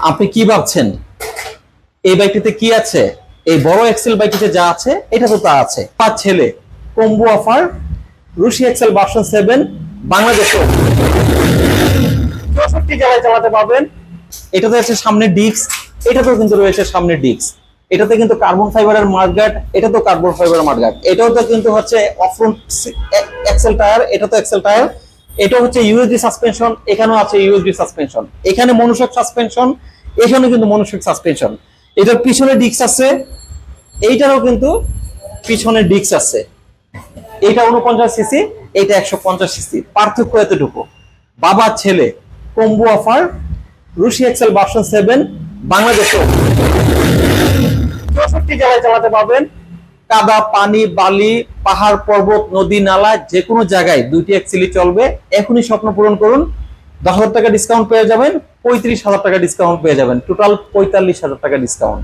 আপনি কি ভাবছেন এই বাইকটিতে কি আছে? এই বড় এক্সেল বাইকটিতে যা আছে এটা তো তা আছে। পাঁচ ছেলে কম্বো অফার রুশি এক্সেল ভার্সন 7 বাংলাদেশে 64 জায়গায় চালাতে পারবেন। এটাতে আছে সামনে ডিস্ক, এটাতেও কিন্তু রয়েছে সামনে ডিস্ক। এটাতে কিন্তু কার্বন ফাইবারের মাডগার্ড, এটা তো কার্বন ফাইবারের মাডগার্ড। এটাও তো কিন্তু হচ্ছে অফ্রন্ট এক্সেল টায়ার, এটা তো এক্সেল টায়ার। এটা হচ্ছে ইউএসডি সাসপেনশন, এখানেও আছে ইউএসডি সাসপেনশন। এখানে মনোশক সাসপেনশন, এখানে কিন্তু মনোশক সাসপেনশন। এটার পিছনে ডিস্ক আছে, এইটারও কিন্তু পিছনে ডিস্ক আছে। এটা 49 সিসি, এটা 150 সিসি, পার্থক্য এতটুকু। বাবা ছেলে কম্বো অফার রুশি এক্সেল ভার্সন 7 বাংলাদেশে 64 জায়গায় চালাতে পারবেন। কাদা, পানি, বালি, পাহাড়, পর্বত, নদী, নালা, যে কোনো জায়গায় দুইটি এক্সেলই চলবে। এখনই স্বপ্ন পূরণ করুন। 10,000 টাকা ডিসকাউন্ট পেয়ে যাবেন, 35,000 টাকা ডিসকাউন্ট পেয়ে যাবেন, টোটাল 45,000 টাকা ডিসকাউন্ট।